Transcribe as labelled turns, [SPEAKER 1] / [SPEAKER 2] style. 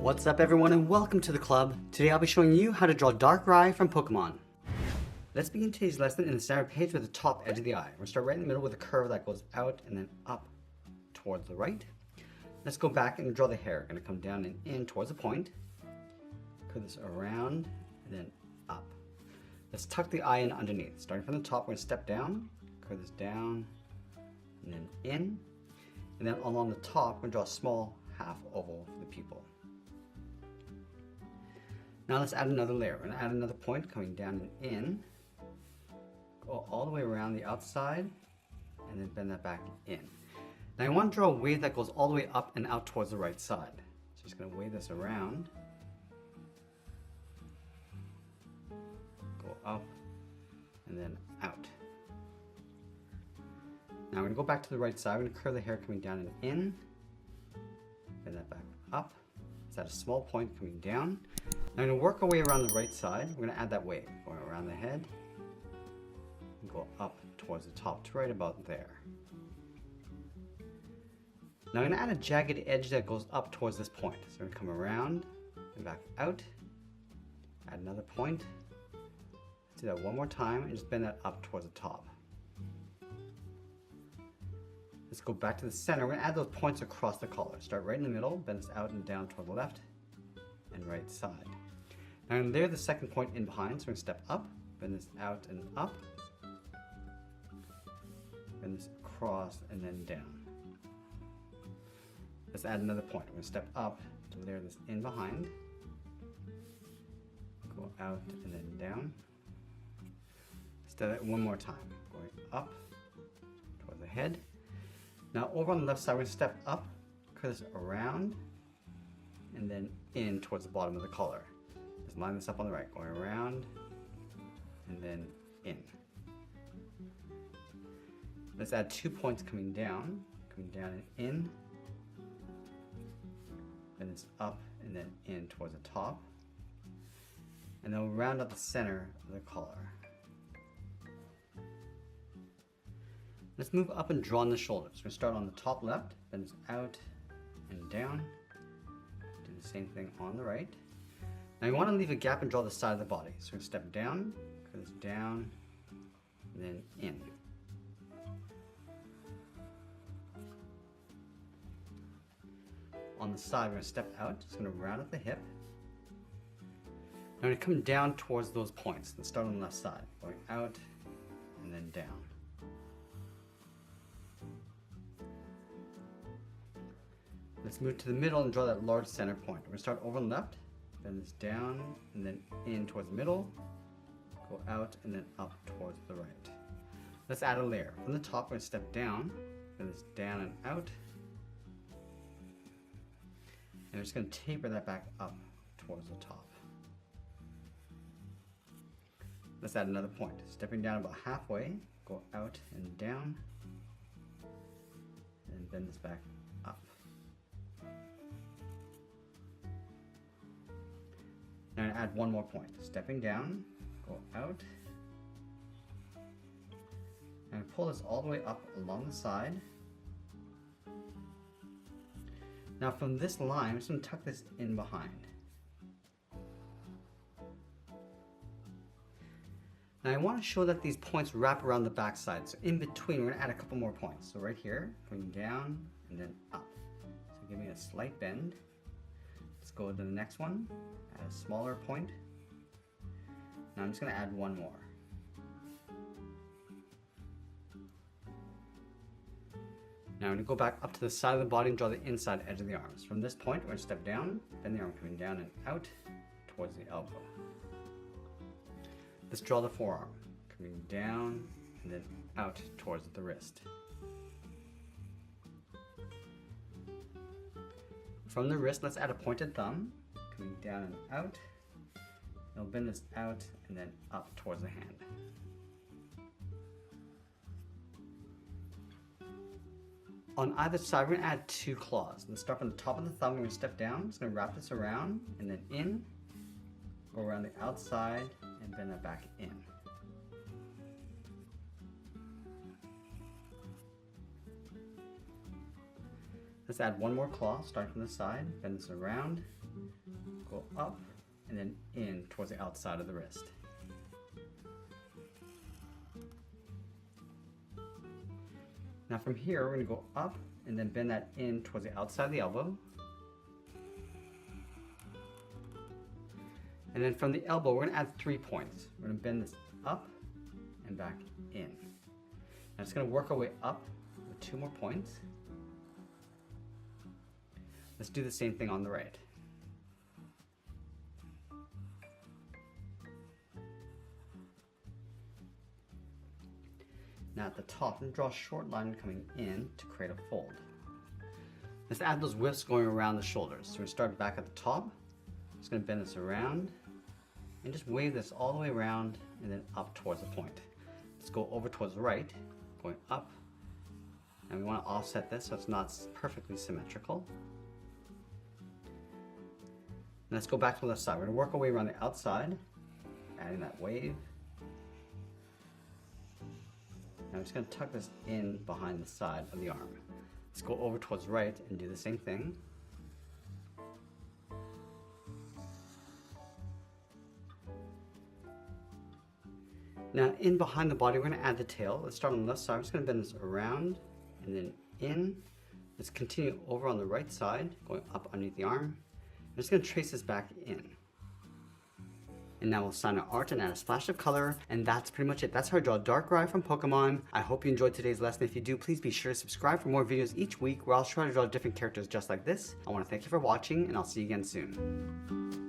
[SPEAKER 1] What's up everyone and welcome to the club. Today I'll be showing you how to draw Darkrai from Pokemon. Let's begin today's lesson in the center page with the top edge of the eye. We're going to start right in the middle with a curve that goes out and then up towards the right. Let's go back and draw the hair. We're going to come down and in towards the point. Curve this around and then up. Let's tuck the eye in underneath. Starting from the top, we're going to step down, curve this down and then in. And then along the top, we're going to draw a small half oval for the pupil. Now let's add another layer. We're going to add another point coming down and in. Go all the way around the outside and then bend that back in. Now I want to draw a wave that goes all the way up and out towards the right side. So just going to wave this around. Go up and then out. Now we're going to go back to the right side. We're going to curve the hair coming down and in. Bend that back up. Let's add a small point coming down. Now we're going to work our way around the right side. We're going to add that wave. Going around the head. And go up towards the top to right about there. Now I'm going to add a jagged edge that goes up towards this point. So we're going to come around and back out. Add another point. Let's do that one more time and just bend that up towards the top. Let's go back to the center. We're going to add those points across the collar. Start right in the middle, bend this out and down toward the left and right side. Now I'm going to layer the second point in behind, so we're going to step up, bend this out and up, bend this across and then down. Let's add another point. We're going to step up to layer this in behind, go out and then down. Let's do that one more time, going up toward the head. Now over on the left side, we're going to step up, curve this around, and then in towards the bottom of the collar. Just line this up on the right, going around, and then in. Let's add 2 points coming down and in, then it's up and then in towards the top. And then we'll round up the center of the collar. Let's move up and draw on the shoulders. We're going to start on the top left, bend this out and down. Do the same thing on the right. Now you want to leave a gap and draw the side of the body. So we're going to step down, curve this down, and then in. On the side, we're going to step out, just going to round up the hip. Now we're going to come down towards those points. Let's start on the left side, going out and then down. Let's move to the middle and draw that large center point. We're going to start over on the left, bend this down and then in towards the middle, go out and then up towards the right. Let's add a layer. From the top, we're going to step down, bend this down and out. And we're just going to taper that back up towards the top. Let's add another point. Stepping down about halfway, go out and down, and bend this back up. Now add one more point. Stepping down, go out, and pull this all the way up along the side. Now from this line, I'm just going to tuck this in behind. Now I want to show that these points wrap around the back side. So in between, we're going to add a couple more points. So right here, going down and then up. So give me a slight bend. Let's go to the next one. Add a smaller point. Now I'm just going to add one more. Now I'm going to go back up to the side of the body and draw the inside edge of the arms. From this point, we're going to step down, bend the arm coming down and out towards the elbow. Let's draw the forearm, coming down and then out towards the wrist. From the wrist, let's add a pointed thumb, coming down and out. We'll bend this out and then up towards the hand. On either side, we're going to add 2 claws. Let's start from the top of the thumb. We're going to step down. Just going to wrap this around and then in. Go around the outside and bend that back in. Let's add one more claw, starting from the side, bend this around, go up, and then in towards the outside of the wrist. Now from here, we're going to go up and then bend that in towards the outside of the elbow. And then from the elbow, we're going to add 3 points. We're going to bend this up and back in. Now it's going to work our way up with 2 more points. Let's do the same thing on the right. Now at the top, I'm going to draw a short line coming in to create a fold. Let's add those whiffs going around the shoulders. So we start back at the top. Just going to bend this around and just wave this all the way around and then up towards the point. Let's go over towards the right, going up. And we want to offset this so it's not perfectly symmetrical. And let's go back to the left side. We're going to work our way around the outside, adding that wave. Now I'm just going to tuck this in behind the side of the arm. Let's go over towards the right and do the same thing. Now in behind the body, we're going to add the tail. Let's start on the left side. I'm just going to bend this around and then in. Let's continue over on the right side, going up underneath the arm. I'm just going to trace this back in. And now we'll sign our art and add a splash of color, and that's pretty much it. That's how I draw Darkrai from Pokemon. I hope you enjoyed today's lesson. If you do, please be sure to subscribe for more videos each week where I'll try to draw different characters just like this. I want to thank you for watching, and I'll see you again soon.